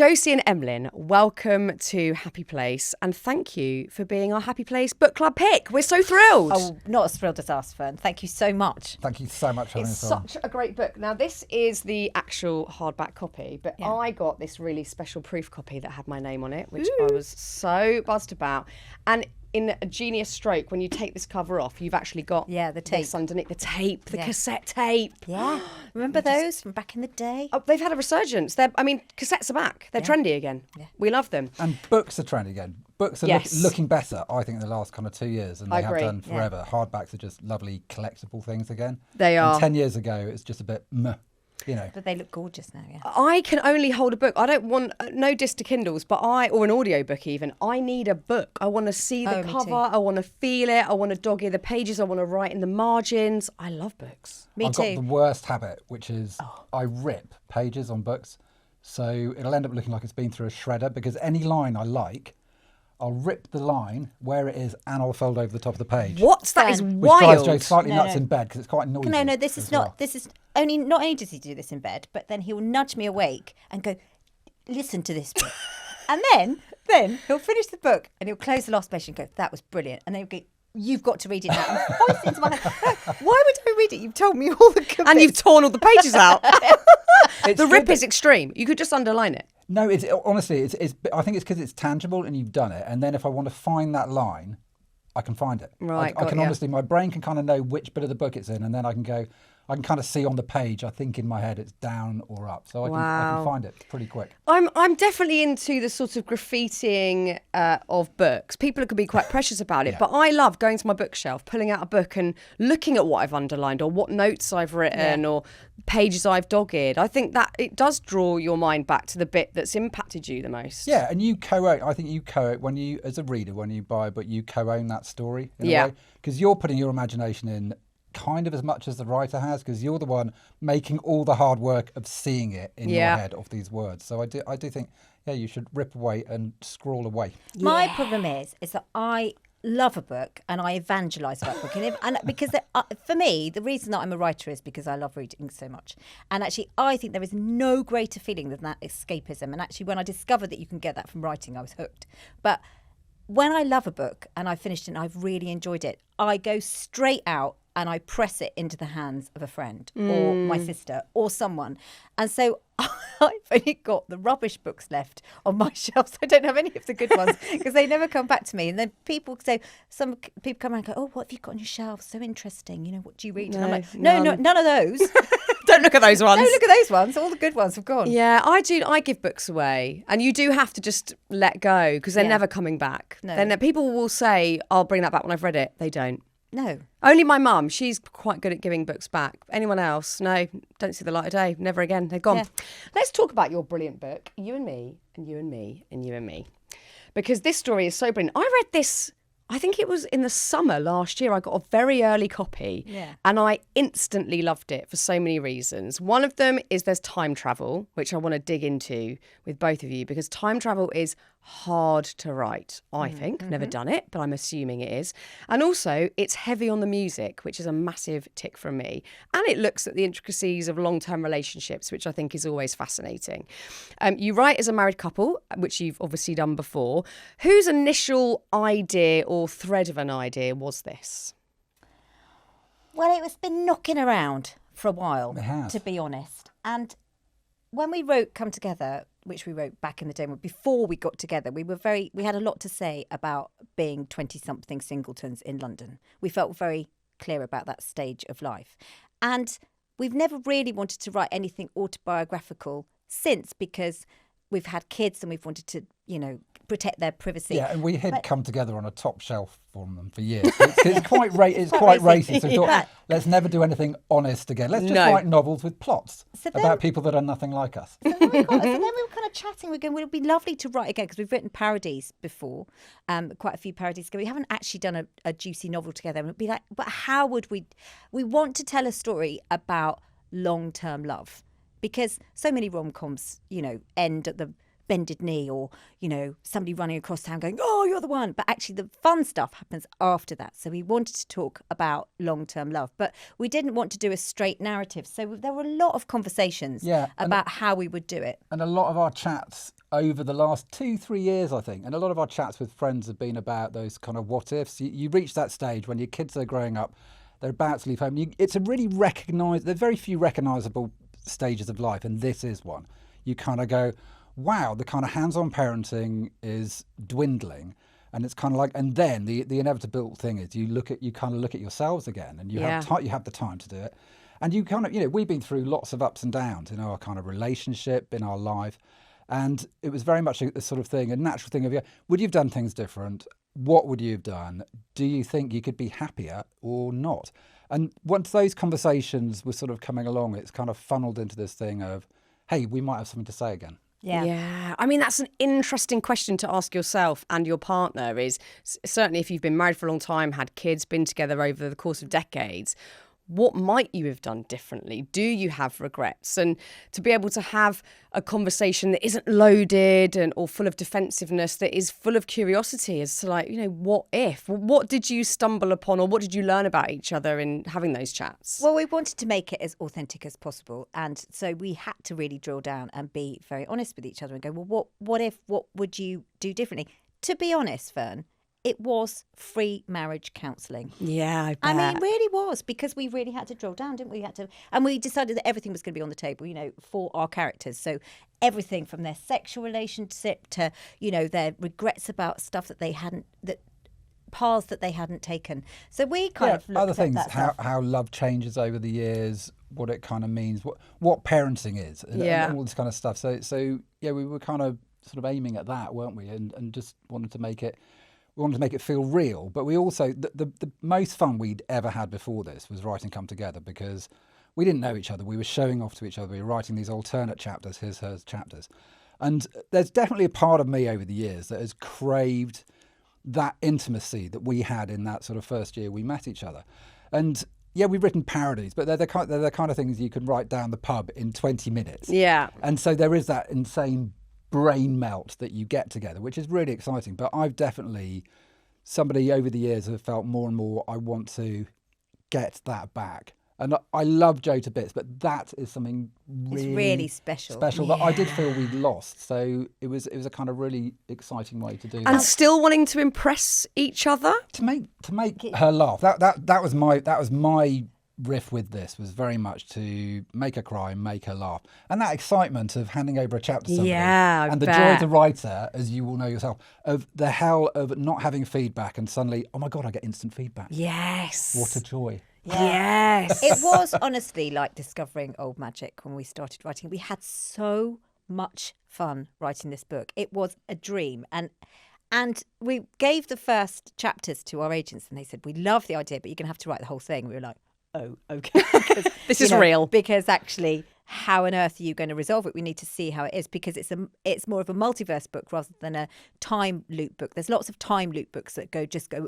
Josie and Emlyn, welcome to Happy Place, and thank you for being our Happy Place book club pick. We're so thrilled. Oh, not as thrilled as us, Fearne. Thank you so much. Thank you so much for having us on. It's such a great book. Now, this is the actual hardback copy, but I got this really special proof copy that had my name on it, which I was so buzzed about. And in a genius stroke, when you take this cover off, you've actually got the tape this underneath, the tape, the cassette tape. Yeah, remember those from back in the day? Oh, they've had a resurgence. Cassettes are back. They're trendy again. Yeah. We love them. And books are trendy again. Books are looking better, I think, in the last kind of 2 years, and they have done forever. Hardbacks are just lovely collectible things again. They are. And 10 years ago, it's just a bit meh. You know. But they look gorgeous now, I can only hold a book. I don't want, no diss to Kindles, but or an audiobook even. I need a book. I want to see the cover. I want to feel it. I want to dog ear the pages. I want to write in the margins. I love books. I've got the worst habit, which is I rip pages on books. So it'll end up looking like it's been through a shredder, because any line I like, I'll rip the line where it is and I'll fold over the top of the page. That is wild. Which drives Joe slightly nuts in bed because it's quite noisy. No, this is not. This is only not only does he do this in bed, but then he'll nudge me awake and go, "Listen to this book," and then he'll finish the book and he'll close the last page and go, "That was brilliant," and then he'll go, "You've got to read it now." And voice into my head. Why would I read it? You've told me all the good and bits. You've torn all the pages out. The rip is extreme. You could just underline it. No, it's honestly, I think it's because it's tangible and you've done it. And then if I want to find that line, I can find it. Right. I can honestly, my brain can kind of know which bit of the book it's in, and then I can kind of see on the page, I think in my head it's down or up. So I can find it pretty quick. I'm definitely into the sort of graffitiing of books. People can be quite precious about it, but I love going to my bookshelf, pulling out a book and looking at what I've underlined or what notes I've written or pages I've dog-eared. I think that it does draw your mind back to the bit that's impacted you the most. Yeah, and you co-own. I think you co-own when you, as a reader, when you buy a book, you co-own that story in a way, because you're putting your imagination in kind of as much as the writer has, because you're the one making all the hard work of seeing it in your head of these words. So I do think you should rip away and scroll away. My problem is that I love a book and I evangelise that book, and because for me the reason that I'm a writer is because I love reading so much, and actually I think there is no greater feeling than that escapism, and actually when I discovered that you can get that from writing, I was hooked. But when I love a book and I've finished it and I've really enjoyed it, I go straight out and I press it into the hands of a friend or my sister or someone. And so I've only got the rubbish books left on my shelves. I don't have any of the good ones because they never come back to me. And then some people come around and go, "Oh, what have you got on your shelves? So interesting. You know, what do you read?" And I'm like, no, none of those. Don't look at those ones. Don't look at those ones. All the good ones have gone. Yeah, I do. I give books away, and you do have to just let go because they're never coming back. No. Then people will say, "I'll bring that back when I've read it." They don't. No. Only my mum. She's quite good at giving books back. Anyone else? No, don't see the light of day. Never again. They're gone. Yeah. Let's talk about your brilliant book, You and Me, and You and Me, and You and Me. Because this story is so brilliant. I read this, I think it was in the summer last year. I got a very early copy and I instantly loved it for so many reasons. One of them is there's time travel, which I want to dig into with both of you, because time travel is hard to write, I think. Never done it, but I'm assuming it is. And also, it's heavy on the music, which is a massive tick from me. And it looks at the intricacies of long-term relationships, which I think is always fascinating. You write as a married couple, which you've obviously done before. Whose initial idea or thread of an idea was this? Well, it was been knocking around for a while, to be honest. And when we wrote Come Together, which we wrote back in the day, before we got together, we had a lot to say about being 20-something singletons in London. We felt very clear about that stage of life. And we've never really wanted to write anything autobiographical since, because we've had kids and we've wanted to, protect their privacy. Yeah, and we had Come Together on a top shelf from them for years. It's quite racist. So we thought, let's never do anything honest again. Let's just write novels with plots about people that are nothing like us. So then we were kind of chatting. We're going, well, it'd be lovely to write again, because we've written parodies before, quite a few parodies ago. We haven't actually done a juicy novel together. And it'd be like, but how would we want to tell a story about long-term love? Because so many rom-coms, end at the bended knee or, somebody running across town going, oh, you're the one. But actually the fun stuff happens after that. So we wanted to talk about long-term love, but we didn't want to do a straight narrative. So there were a lot of conversations about how we would do it. And a lot of our chats over the last 2-3 years, I think, and a lot of our chats with friends have been about those kind of what ifs. You reach that stage when your kids are growing up, they're about to leave home. It's a really there's very few recognisable stages of life, and this is one. You kind of go, wow, the kind of hands-on parenting is dwindling, and it's kind of like, and then the inevitable thing is you kind of look at yourselves again, and you have the time to do it, and you kind of, we've been through lots of ups and downs in our kind of relationship, in our life, and it was very much a sort of thing, a natural thing of, would you have done things different? What would you have done? Do you think you could be happier or not? And once those conversations were sort of coming along, it's kind of funneled into this thing of, hey, we might have something to say again. Yeah. I mean, that's an interesting question to ask yourself and your partner is certainly if you've been married for a long time, had kids, been together over the course of decades, what might you have done differently? Do you have regrets? And to be able to have a conversation that isn't loaded or full of defensiveness, that is full of curiosity as to what if? What did you stumble upon or what did you learn about each other in having those chats? Well, we wanted to make it as authentic as possible. And so we had to really drill down and be very honest with each other and go, well, what if, what would you do differently? To be honest, Fearne, it was free marriage counselling. Yeah, I bet. I mean, it really was, because we really had to drill down, didn't we? And we decided that everything was going to be on the table, for our characters. So everything from their sexual relationship to, their regrets about stuff that they hadn't, paths that they hadn't taken. So we kind of looked other things, at that how love changes over the years, what it kind of means, what parenting is, and all this kind of stuff. So we were kind of sort of aiming at that, weren't we? And just wanted to make it feel real, but we also, the most fun we'd ever had before this was writing Come Together, because we didn't know each other. We were showing off to each other. We were writing these alternate chapters, his, hers chapters. And there's definitely a part of me over the years that has craved that intimacy that we had in that sort of first year we met each other. And we've written parodies, but they're the kind of things you can write down the pub in 20 minutes. Yeah. And so there is that insane brain melt that you get together, which is really exciting. But I've definitely, somebody over the years have felt more and more, I want to get that back. And I love Jo to bits, but that is something really special that I did feel we'd lost. So it was a kind of really exciting way to do that. And still wanting to impress each other? To make her laugh. That was my riff with this, was very much to make her cry and make her laugh, and that excitement of handing over a chapter to somebody, and the joy of the writer, as you will know yourself, of the hell of not having feedback and suddenly, oh my god, I get instant feedback. Yes, what a joy. Yes. It was honestly like discovering old magic when we started writing. We had so much fun writing this book. It was a dream. And we gave the first chapters to our agents and they said, we love the idea, but you're going to have to write the whole thing. We were like, oh, okay. This is real. Because actually, how on earth are you going to resolve it? We need to see how it is, because it's more of a multiverse book rather than a time loop book. There's lots of time loop books that go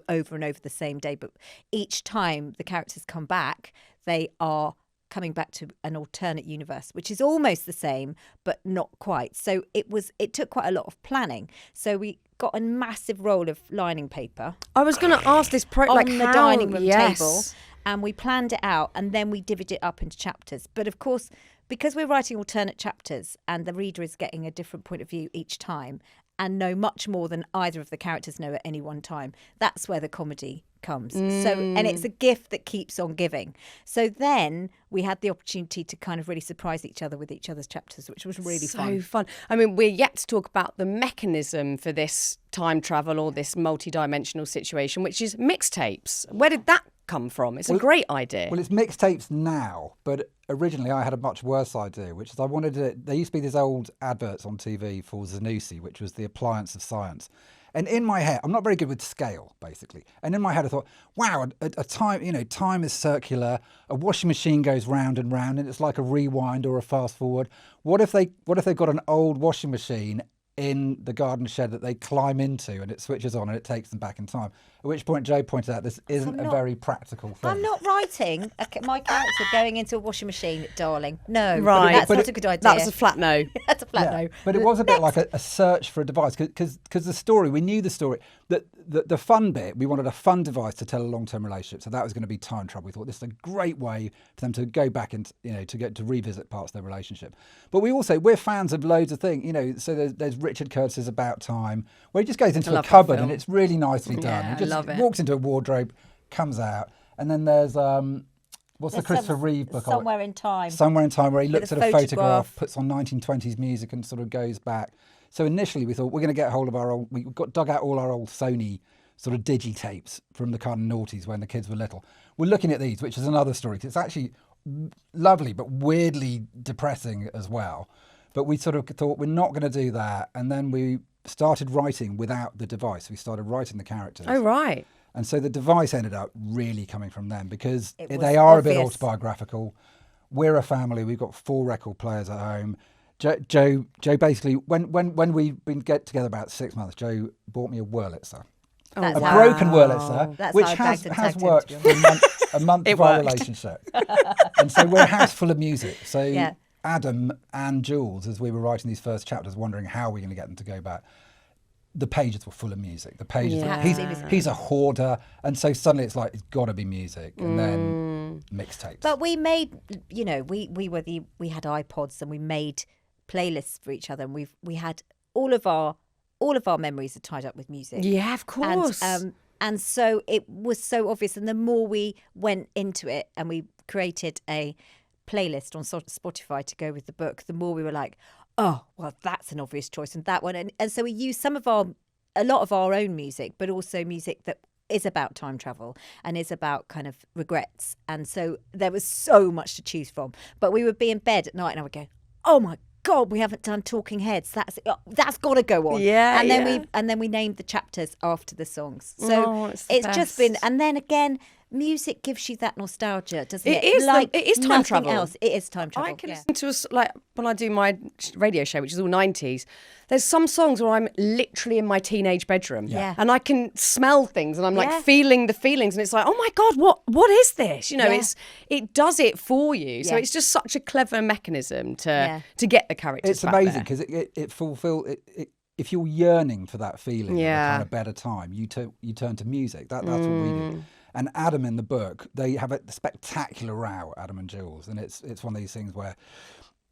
over and over the same day, but each time the characters come back, they are coming back to an alternate universe, which is almost the same, but not quite. So it took quite a lot of planning. So we got a massive roll of lining paper. I was going to ask this on the dining room table. And we planned it out, and then we divided it up into chapters. But of course, because we're writing alternate chapters and the reader is getting a different point of view each time and know much more than either of the characters know at any one time, that's where the comedy comes. So, and it's a gift that keeps on giving. So then we had the opportunity to kind of really surprise each other with each other's chapters, which was really fun. So fun. I mean, we're yet to talk about the mechanism for this time travel or this multi-dimensional situation, which is mixtapes. Where did that come from? It's a great idea. Well, it's mixtapes now, but originally I had a much worse idea, which is I wanted to... There used to be these old adverts on TV for Zanussi, which was the appliance of science. And in my head, I'm not very good with scale, basically. And in my head, I thought, wow, a time, time is circular. A washing machine goes round and round, and it's like a rewind or a fast forward. What if they've got an old washing machine in the garden shed that they climb into, and it switches on and it takes them back in time? At which point Jo pointed out this isn't a very practical thing. I'm not writing my character going into a washing machine, darling. No, right. That's not a good idea. That was a flat no. That's a no. But it was a bit like a search for a device because the story, we knew the story, that the fun bit, we wanted a fun device to tell a long-term relationship. So that was going to be time travel. We thought this is a great way for them to go back and, to get to revisit parts of their relationship. But we're fans of loads of things, so there's Richard Curtis's About Time, where he just goes into a cupboard and it's really nicely done. Yeah, He just I love it. walks into a wardrobe, comes out, and then there's what's the Christopher Reeve book? Somewhere in Time. Somewhere in Time, where he looks at a photograph, photograph, puts on 1920s music and sort of goes back. So initially we thought we're going to get hold of dug out all our old Sony sort of digi-tapes from the kind of noughties when the kids were little. We're looking at these, which is another story. It's actually lovely, but weirdly depressing as well. But we sort of thought we're not going to do that. And then we started writing without the device. We started writing the characters. Oh, right. And so the device ended up really coming from them because It was they are a bit obvious. autobiographical. We're a family. We've got 4 record players at home. Joe basically, when we've been together about 6 months, Joe bought me a Wurlitzer. That's A how- broken Wurlitzer, That's which how I has bagged and tagged him, worked to be for a month It of our worked. relationship. And so we're a house full of music. So Yeah. Adam and Jules, as we were writing these first chapters, wondering how we're going to get them to go back, the pages were full of music. The pages, Yeah. he's a hoarder, and so suddenly it's like it's got to be music, and then mixtapes. But we made, we had iPods and we made playlists for each other, and we had all of our memories are tied up with music. Yeah, of course. And so it was so obvious. And the more we went into it and we created a playlist on Spotify to go with the book, the more we were like, oh, well, that's an obvious choice. And that one. And so we used a lot of our own music, but also music that is about time travel and is about kind of regrets. And so there was so much to choose from. But we would be in bed at night and I would go, oh my God, we haven't done Talking Heads. That's got to go on. Yeah, And then we named the chapters after the songs. So it's the just been. best. And then again, music gives you that nostalgia, doesn't it? It is time nothing travel. else. It is time travel. I can listen to us like when I do my radio show, which is all 90s. There's some songs where I'm literally in my teenage bedroom, Yeah. and I can smell things, and I'm like Yeah. feeling the feelings, and it's like, oh my God, what is this? Yeah. It does it for you. So Yeah. it's just such a clever mechanism Yeah. to get the characters. It's back amazing there. because it fulfills it. If you're yearning for that feeling, Yeah. of a kind of better time, you turn to music. That's what we do. And Adam in the book, they have a spectacular row, Adam and Jules, and it's one of these things where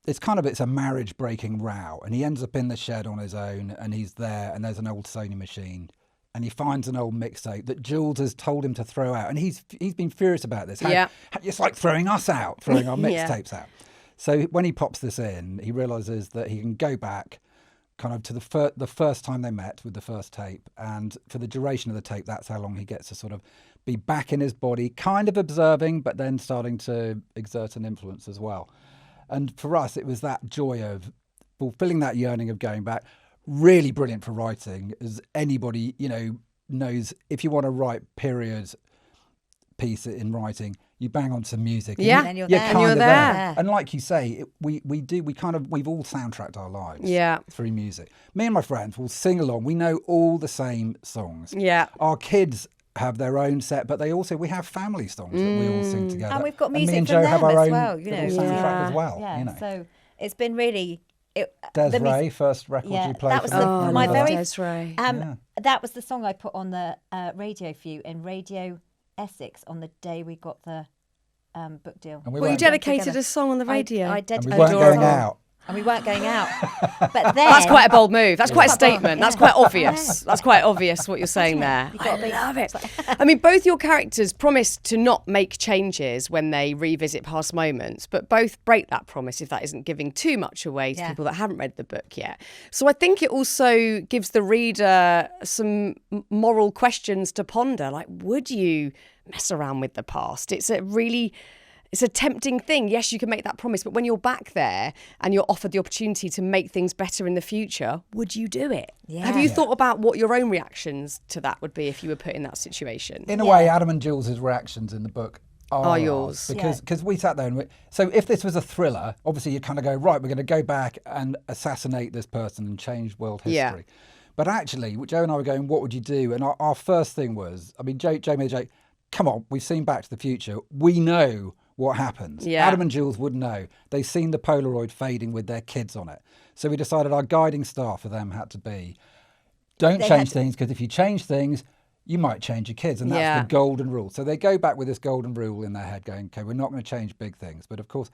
it's a marriage breaking row, and he ends up in the shed on his own, and he's there, and there's an old Sony machine, and he finds an old mixtape that Jules has told him to throw out, and he's been furious about this. It's like throwing us out, throwing our mixtapes out. So when he pops this in, he realises that he can go back kind of to the first time they met with the first tape, and for the duration of the tape, that's how long he gets to sort of be back in his body, kind of observing, but then starting to exert an influence as well. And for us, it was that joy of fulfilling that yearning of going back. Really brilliant for writing, as anybody knows. If you want to write period piece in writing, you bang on some music. Yeah. And then you're there. kind And you're of there. And like you say, we've all soundtracked our lives through music. Me and my friends will sing along. We know all the same songs. Yeah. Our kids have their own set, but we have family songs that we all sing together. And we've got music me and from Joe them have our as own well, little know. soundtrack as well. Yeah. So it's been really. Desiree, first record you played. that was for them. Oh, my Remember very. that? Desiree. That was the song I put on the radio for you in Radio Essex on the day we got the book deal. And we Well, you weren't- dedicated together. a song on the radio. I and dedicated. we weren't going Adorable. out. And we weren't going out. But then That's quite a bold move. That's quite a quite bold, statement. yeah. That's quite obvious. That's quite obvious what you're saying there. I love it. I mean, both your characters promise to not make changes when they revisit past moments, but both break that promise if that isn't giving too much away to Yeah. people that haven't read the book yet. So I think it also gives the reader some moral questions to ponder. Like, would you mess around with the past? It's a tempting thing. Yes, you can make that promise, but when you're back there and you're offered the opportunity to make things better in the future, would you do it? Yeah. Have you thought about what your own reactions to that would be if you were put in that situation? In a way, Adam and Jules' reactions in the book are yours. Because we sat there and so if this was a thriller, obviously you kind of go, right, we're going to go back and assassinate this person and change world history. Yeah. But actually, Joe and I were going, what would you do? And our first thing was, I mean, Joe made a joke, come on, we've seen Back to the Future. We know what happens. Yeah. Adam and Jules would know. They've seen the Polaroid fading with their kids on it. So we decided our guiding star for them had to be, don't change things, because if you change things, you might change your kids. And that's the golden rule. So they go back with this golden rule in their head going, okay, we're not going to change big things. But of course,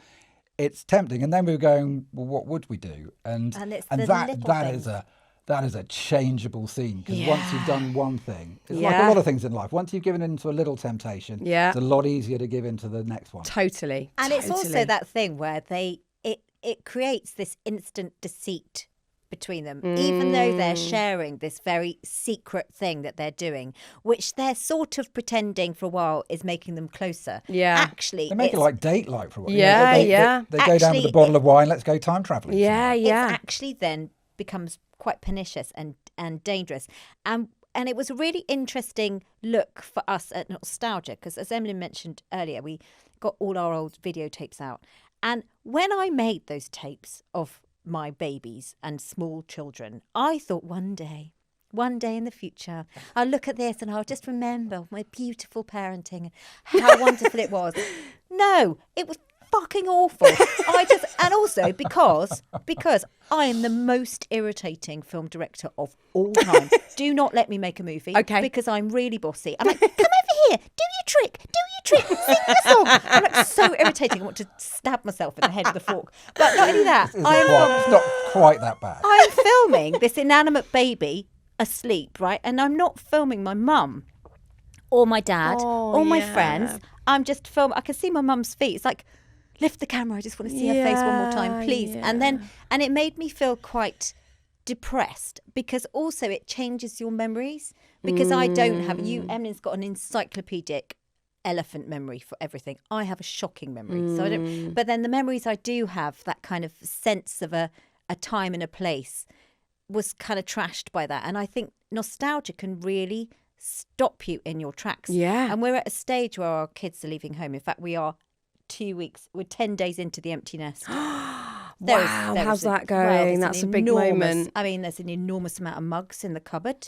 it's tempting. And then we were going, well, what would we do? And that is a changeable scene, because once you've done one thing, it's like a lot of things in life. Once you've given into a little temptation, it's a lot easier to give into the next one. Totally. And it's also that thing where it creates this instant deceit between them, even though they're sharing this very secret thing that they're doing, which they're sort of pretending for a while is making them closer. Yeah. Actually, they make it like date-like for a while. Yeah, They go down with a bottle of wine, let's go time travelling. Yeah, yeah. It actually then becomes quite pernicious and dangerous. And it was a really interesting look for us at nostalgia, because as Emlyn mentioned earlier, we got all our old videotapes out. And when I made those tapes of my babies and small children, I thought one day in the future, I'll look at this and I'll just remember my beautiful parenting, how wonderful it was. No, it was fucking awful. And also because I am the most irritating film director of all time. Do not let me make a movie. Okay. Because I'm really bossy. I'm like, come over here, do your trick, sing the song. I'm like so irritating. I want to stab myself in the head with a fork. But not only that, It's not quite that bad. I'm filming this inanimate baby asleep, right? And I'm not filming my mum or my dad or my friends. I'm just filming. I can see my mum's feet. It's like, lift the camera. I just want to see her face one more time, please. Yeah. And it made me feel quite depressed, because also it changes your memories, because I don't have Emlyn's got an encyclopedic elephant memory for everything. I have a shocking memory. So I don't, but then the memories I do have, that kind of sense of a time and a place, was kind of trashed by that. And I think nostalgia can really stop you in your tracks. Yeah. And we're at a stage where our kids are leaving home. In fact, we're 10 days into the empty nest. Wow, how's that going? That's a big moment. I mean, there's an enormous amount of mugs in the cupboard.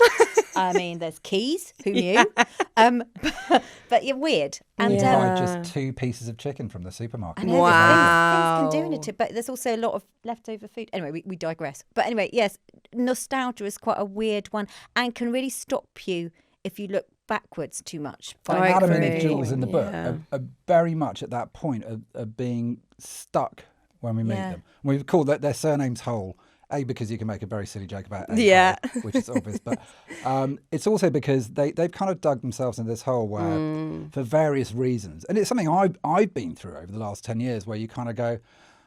I mean, there's keys. Who knew? But you're weird. And you buy just 2 pieces of chicken from the supermarket. I know, things can do it, but there's also a lot of leftover food. Anyway, we digress. But anyway, yes, nostalgia is quite a weird one and can really stop you if you look backwards too much. Adam and Jules in the book are very much at that point of being stuck when we meet them. We've called their surnames Hole, because you can make a very silly joke about Hole, which is obvious, but it's also because they've kind of dug themselves into this hole where, for various reasons, and it's something I've been through over the last 10 years, where you kind of go,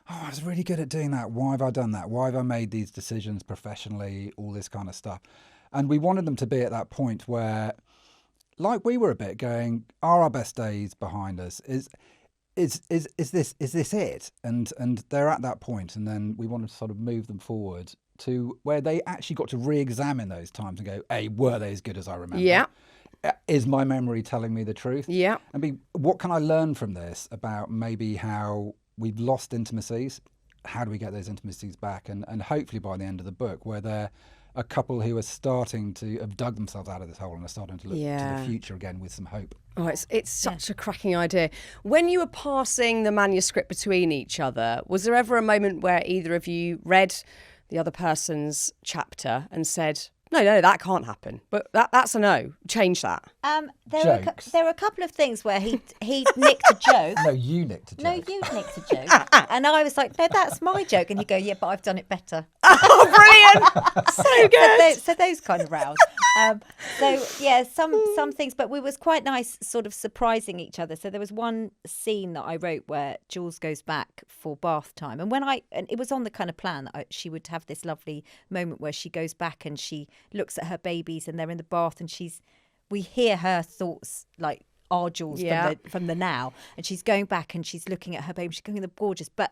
oh, I was really good at doing that. Why have I done that? Why have I made these decisions professionally? All this kind of stuff. And we wanted them to be at that point where, like we were a bit going, are our best days behind us? Is this it? And they're at that point, and then we wanted to sort of move them forward to where they actually got to re-examine those times and go, hey, were they as good as I remember? Yeah. Is my memory telling me the truth? Yeah. What can I learn from this about maybe how we've lost intimacies? How do we get those intimacies back? And hopefully by the end of the book, where they're a couple who are starting to have dug themselves out of this hole and are starting to look to the future again with some hope. Oh, it's such a cracking idea. When you were passing the manuscript between each other, was there ever a moment where either of you read the other person's chapter and said, no, that can't happen, but that's a no, change that? There were a couple of things where he nicked a joke. No, you nicked a joke. No, you nicked a joke. And I was like, no, that's my joke. And he'd go, yeah, but I've done it better. Oh, brilliant. So good. So those kind of rows. Some things, but it was quite nice sort of surprising each other. So there was one scene that I wrote where Jules goes back for bath time. And it was on the kind of plan that she would have this lovely moment where she goes back and she looks at her babies and they're in the bath, and we hear her thoughts, like our Jules from the now, and she's going back and she's looking at her baby, she's going, they're gorgeous, but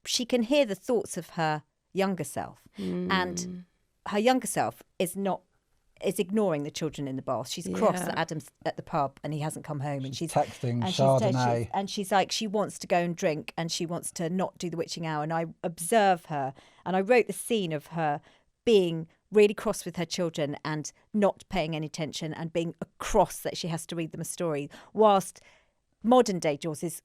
she can hear the thoughts of her younger self, and her younger self is ignoring the children in the bath. She's cross that Adam's at the pub and he hasn't come home, and she's texting Chardonnay, and she's like, she wants to go and drink and she wants to not do the witching hour. And I observe her, and I wrote the scene of her being really cross with her children and not paying any attention and being cross that she has to read them a story, whilst modern day Jules is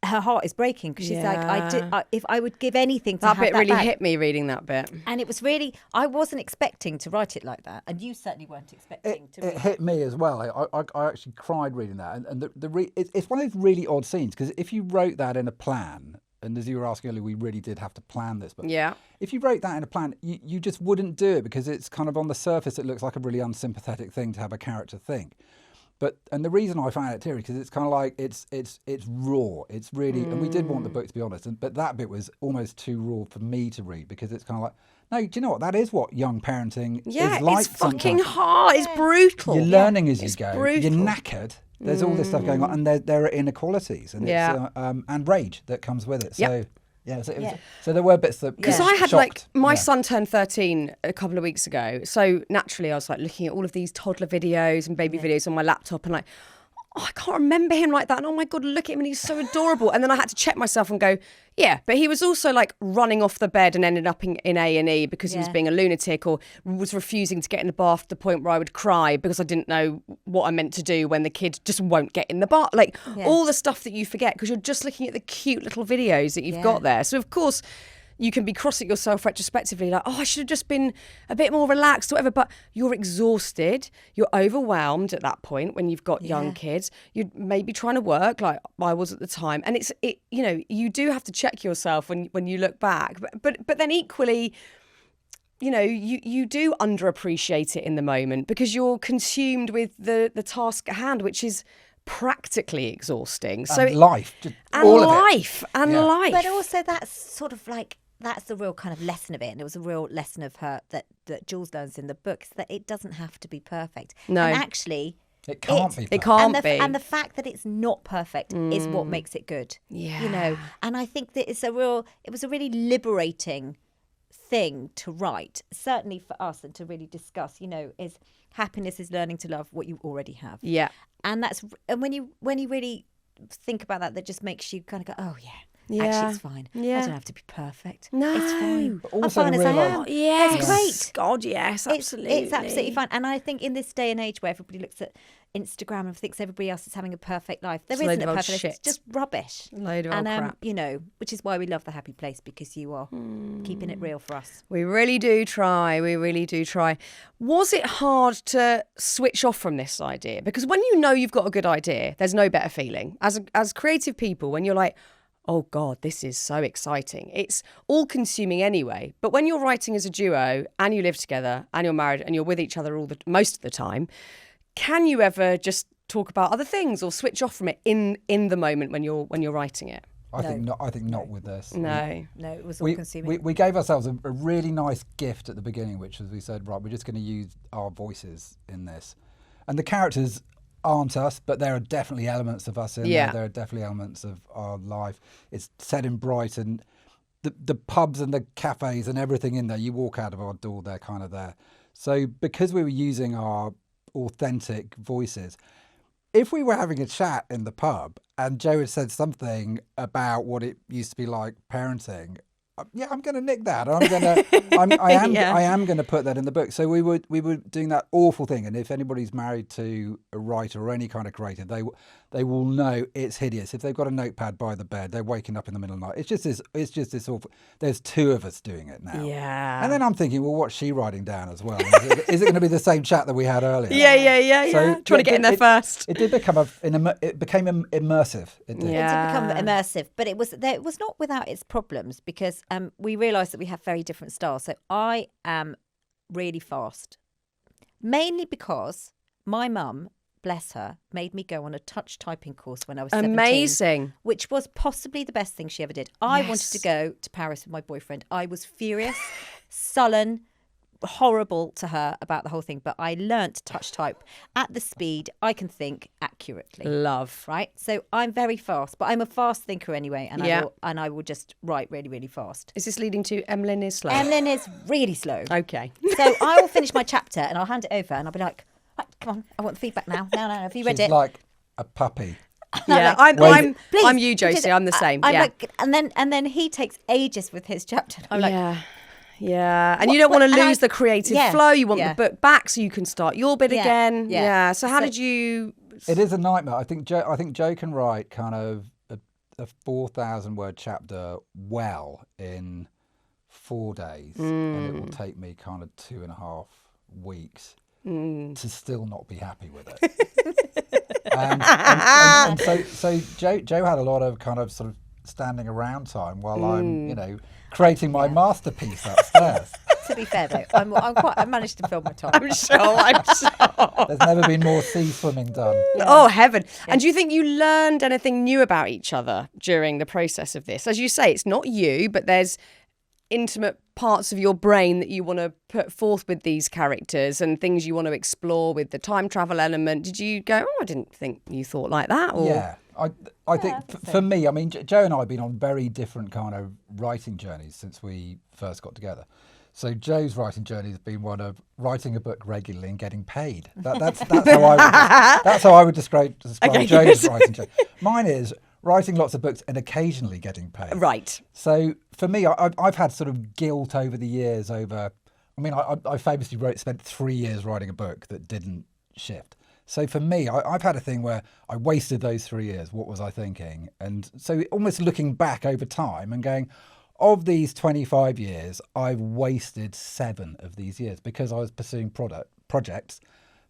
her heart is breaking because she's like, if I would give anything to have that bit really back. hit me reading that bit. And it was really, I wasn't expecting to write it like that, and you certainly weren't expecting to. It hit me as well. I actually cried reading that, and it's one of those really odd scenes because if you wrote that in a plan, and as you were asking earlier, we really did have to plan this. But if you wrote that in a plan, you just wouldn't do it because it's kind of on the surface, it looks like a really unsympathetic thing to have a character think. And the reason I found it too, because it's kind of like it's raw. It's really, and we did want the book to be honest, but that bit was almost too raw for me to read because it's kind of like, no, do you know what? That is what young parenting is like. It's fucking hard. It's brutal. You're learning as you go. Brutal. You're knackered. There's all this stuff going on, and there are inequalities, and and rage that comes with it. So so there were bits that because I had shocked. my son turned 13 a couple of weeks ago, so naturally I was like looking at all of these toddler videos and baby videos on my laptop, and like, oh, I can't remember him like that, and oh my god, look at him, and he's so adorable. And then I had to check myself and go, yeah, but he was also like running off the bed and ended up in A&E because he was being a lunatic, or was refusing to get in the bath to the point where I would cry because I didn't know what I meant to do when the kid just won't get in the bath. Like all the stuff that you forget because you're just looking at the cute little videos that you've got there. So of course you can be cross at yourself retrospectively, like, oh, I should have just been a bit more relaxed or whatever. But you're exhausted, you're overwhelmed at that point when you've got young kids. You're maybe trying to work, like I was at the time, and you do have to check yourself when you look back. But then equally, you do underappreciate it in the moment because you're consumed with the task at hand, which is practically exhausting. So life, life. But also that's sort of like, that's the real kind of lesson of it, and it was a real lesson of her that Jules learns in the book, is that it doesn't have to be perfect. No, and actually, it can't be. It can't be. And the fact that it's not perfect is what makes it good. Yeah, And I think that it was a really liberating thing to write, certainly for us, and to really discuss. Is happiness is learning to love what you already have. Yeah, and when you really think about that just makes you kind of go, oh yeah. Actually, it's fine. Yeah. I don't have to be perfect. No. It's fine. But also I'm fine as I am. Yes. It's great. God, yes, absolutely. It's absolutely fine. And I think in this day and age where everybody looks at Instagram and thinks everybody else is having a perfect life, there isn't a perfect life. It's just rubbish. Load of old crap. Which is why we love The Happy Place, because you are keeping it real for us. We really do try. We really do try. Was it hard to switch off from this idea? Because when you know you've got a good idea, there's no better feeling. As creative people, when you're like, oh God, this is so exciting. It's all consuming anyway. But when you're writing as a duo and you live together and you're married and you're with each other most of the time, can you ever just talk about other things or switch off from it in the moment when you're writing it? I think not with this. No, it was all consuming. We gave ourselves a really nice gift at the beginning, which was we said, right, we're just going to use our voices in this. And the characters aren't us, but there are definitely elements of us in there. There are definitely elements of our life. It's set in Brighton. The pubs and the cafes and everything in there, you walk out of our door, they're kind of there. So because we were using our authentic voices, if we were having a chat in the pub and Joe had said something about what it used to be like parenting, I'm going to nick that. I am going to put that in the book. So we were doing that awful thing. And if anybody's married to a writer or any kind of creative, they will know it's hideous. If they've got a notepad by the bed, they're waking up in the middle of the night. It's just this awful. There's two of us doing it now. Yeah. And then I'm thinking, well, what's she writing down as well? Is it going to be the same chat that we had earlier? Yeah. So trying to get in there first. It did become it became immersive. It did. Yeah. It did become immersive, but it was not without its problems, because we realised that we have very different styles. So I am really fast, mainly because my mum, bless her, made me go on a touch typing course when I was 17. Amazing. Which was possibly the best thing she ever did. I wanted to go to Paris with my boyfriend. I was furious, sullen, horrible to her about the whole thing, but I learnt to touch type at the speed I can think accurately. Love. Right? So I'm very fast, but I'm a fast thinker anyway, and I will just write really, really fast. Is this leading to Emlyn is slow? Emlyn is really slow. Okay. So I will finish my chapter and I'll hand it over and I'll be like, right, come on, I want the feedback now. No, have you read She's it? like a puppy. Yeah, I'm you, Josie. I'm the same. I'm like, and then he takes ages with his chapter. I'm like, yeah, and you don't want to lose the creative flow. You want the book back so you can start your bit again. Yeah. So how did you? It is a nightmare. I think Joe can write kind of a 4,000 word chapter well in 4 days, and it will take me kind of 2.5 weeks to still not be happy with it. and so Joe had a lot of kind of sort of standing around time while I'm, creating my masterpiece upstairs. To be fair though, I managed to fill my time. I'm sure. There's never been more sea swimming done. Yeah. Oh, heaven. Yeah. And do you think you learned anything new about each other during the process of this? As you say, it's not you, but there's intimate parts of your brain that you want to put forth with these characters and things you want to explore with the time travel element. Did you go, I didn't think you thought like that? Or... Yeah, I think for me, I mean, Joe and I have been on very different kind of writing journeys since we first got together. So Joe's writing journey has been one of writing a book regularly and getting paid. That's how I would describe Joe's writing journey. Mine is writing lots of books and occasionally getting paid. Right. So for me, I've had sort of guilt over the years over. I mean, I famously spent 3 years writing a book that didn't shift. So for me, I've had a thing where I wasted those 3 years. What was I thinking? And so almost looking back over time and going, of these 25 years, I've wasted 7 of these years because I was pursuing projects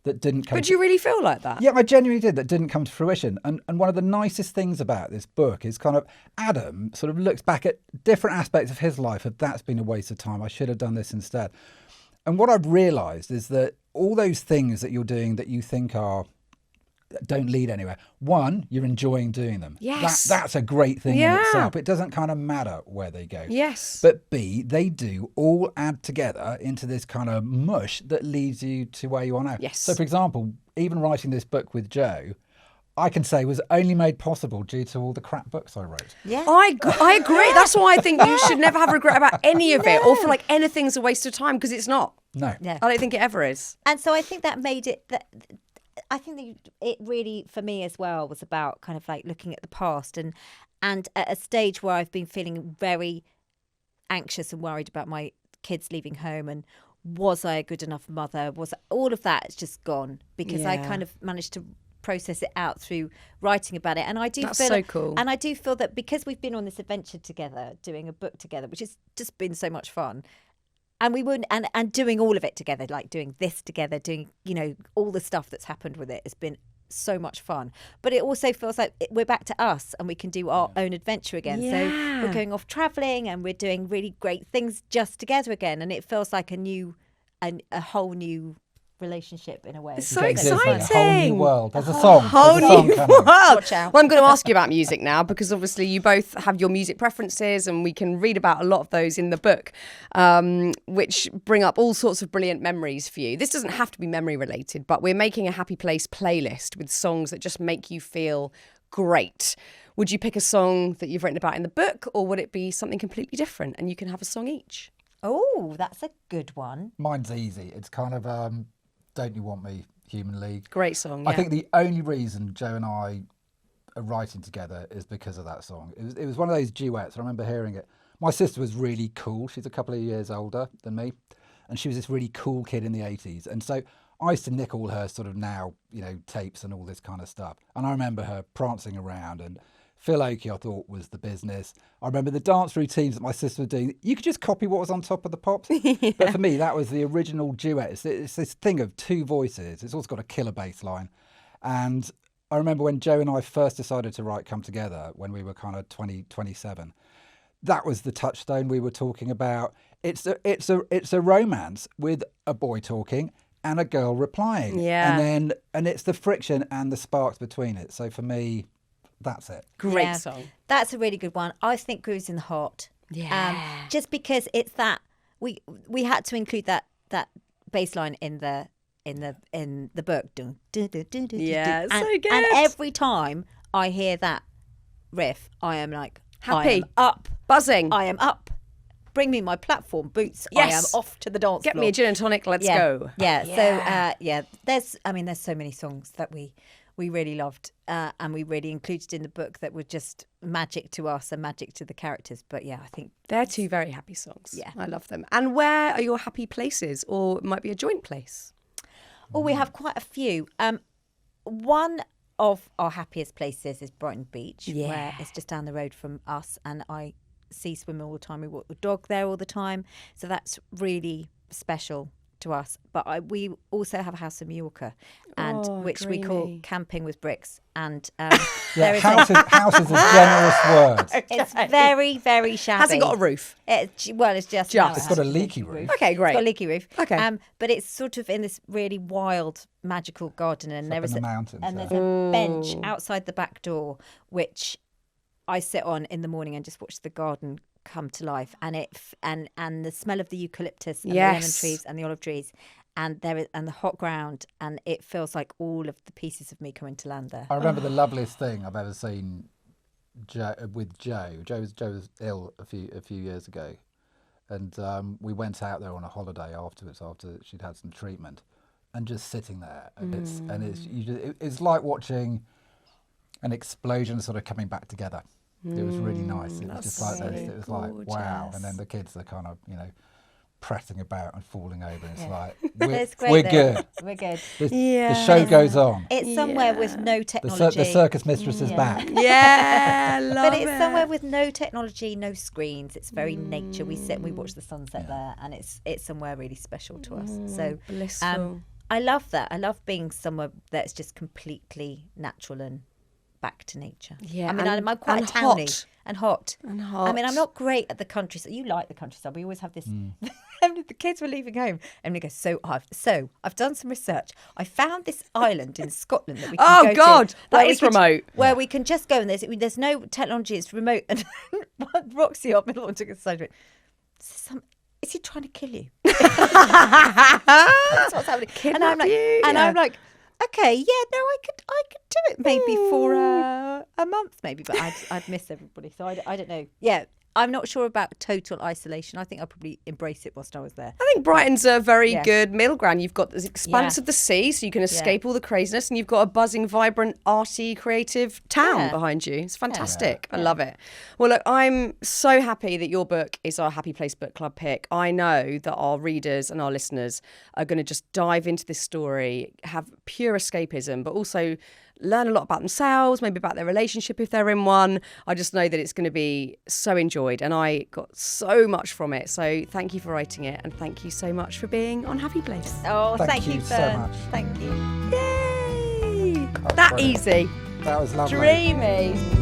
that didn't come. But you really feel like that? Yeah, I genuinely did. That didn't come to fruition. And one of the nicest things about this book is kind of Adam sort of looks back at different aspects of his life. Of that's been a waste of time. I should have done this instead. And what I've realised is that all those things that you're doing that you think don't lead anywhere. One, you're enjoying doing them. Yes. That's a great thing in itself. It doesn't kind of matter where they go. Yes. But B, they do all add together into this kind of mush that leads you to where you are now. Yes. So, for example, even writing this book with Joe, I can say was only made possible due to all the crap books I wrote. Yeah. I agree. That's why I think you should never have regret about any of it or feel like anything's a waste of time, because it's not. No. Yeah. I don't think it ever is. And so I think that made it I think that it really, for me as well, was about kind of like looking at the past and at a stage where I've been feeling very anxious and worried about my kids leaving home and was I a good enough mother? Was all of that is just gone because I kind of managed to process it out through writing about it. And I do That's feel so cool. And I do feel that because we've been on this adventure together, doing a book together, which has just been so much fun. And we wouldn't, and doing all of it together, like doing this together, doing, all the stuff that's happened with it has been so much fun. But it also feels like we're back to us and we can do our own adventure again. Yeah. So we're going off travelling and we're doing really great things just together again. And it feels like a whole new relationship in a way. It's so Exciting. exciting. A whole new world. There's a song. Whole There's a song new coming. world. Watch out. Well, I'm going to ask you about music now because obviously you both have your music preferences and we can read about a lot of those in the book, which bring up all sorts of brilliant memories for you. This doesn't have to be memory related, but we're making a Happy Place playlist with songs that just make you feel great. Would you pick a song that you've written about in the book, or would it be something completely different and you can have a song each? Oh, that's a good one. Mine's easy. It's kind of Don't You Want Me, Human League. Great song, yeah. I think the only reason Joe and I are writing together is because of that song. It was one of those duets. I remember hearing it. My sister was really cool. She's a couple of years older than me. And she was this really cool kid in the 80s. And so I used to nick all her sort of now, tapes and all this kind of stuff. And I remember her prancing around, and Phil Oakey, I thought, was the business. I remember the dance routines that my sister was doing. You could just copy what was on top of the pops. Yeah. But for me, that was the original duet. It's this thing of two voices. It's also got a killer bass line. And I remember when Joe and I first decided to write Come Together, when we were kind of 27, that was the touchstone we were talking about. It's a romance with a boy talking and a girl replying. Yeah. And it's the friction and the sparks between it. So for me, that's it. Great song. That's a really good one. I think Grooves in the Heart. Yeah. Just because it's that we had to include that bass line in the book. Yeah, so good. And every time I hear that riff, I am like Happy. I am up, Buzzing. I am up. Bring me my platform boots. Yes. I am off to the dance Get floor. me a gin and tonic. Let's go. Yeah. So there's so many songs that we really loved and we really included in the book that were just magic to us and magic to the characters. But yeah, I think They're two very happy songs. Yeah. I love them. And where are your happy places? Or it might be a joint place. we have quite a few. One of our happiest places is Brighton Beach, Yeah. where it's just down the road from us, and I see swimming all the time. We walk the dog there all the time, so that's really special to us. But we also have a house in Mallorca, and which we call dreamy. camping with bricks. And Yeah, there is house is a generous word. it's very, very shabby. Has it got a roof? It's just It's got a leaky roof. Okay, great. It's got a leaky roof. Okay. But it's sort of in this really wild, magical garden, and up in the mountains, and yeah. there's a bench outside the back door, which I sit on in the morning and just watch the garden come to life, and and the smell of the eucalyptus and the lemon trees and the olive trees, and the hot ground, and it feels like all of the pieces of me coming to land there. I remember the loveliest thing I've ever seen with Joe. Joe was ill a few years ago, and we went out there on a holiday afterwards after she'd had some treatment, and just sitting there, and it's like watching an explosion sort of coming back together. It was really nice. It was just like this. It was like, wow. And then the kids are kind of, pressing about and falling over. And it's like, we're good. We're good. The show goes on. It's somewhere with no technology. The circus mistress is back. Yeah, love But it's it. somewhere with no technology, no screens. It's very nature. We sit and we watch the sunset there, and it's somewhere really special to us. So blissful. I love that. I love being somewhere that's just completely natural and back to nature. Yeah, I mean, and- I'm quite and a townie hot. and hot. And hot. I mean, I'm not great at the countryside. You like the countryside. We always have this. The kids were leaving home, and we go. So I've done some research. I found this island in Scotland that we can go to. Oh God, that where we is can- remote. Where we can just go, and there's no technology. It's remote. And Roxy, our middle one, took us aside. and went, Is he trying to kill you? That's what's happening. And I'm like, I'm like, okay, yeah, no, I could do it maybe for a month, maybe, but I'd miss everybody, so I don't know. Yeah, I'm not sure about total isolation. I think I'll probably embrace it whilst I was there. I think Brighton's a very good middle ground. You've got the expanse Yeah. of the sea, so you can escape all the craziness, and you've got a buzzing, vibrant, arty, creative town Yeah. behind you. It's fantastic. I love it. Well, look, I'm so happy that your book is our Happy Place Book Club pick. I know that our readers and our listeners are going to just dive into this story, have pure escapism, but also learn a lot about themselves, maybe about their relationship if they're in one. I just know that it's going to be so enjoyed, and I got so much from it. So thank you for writing it, and thank you so much for being on Happy Place. Oh, Thank you so Fearne. much. Thank you. Yay! was That brilliant. easy. That was lovely. Dreamy.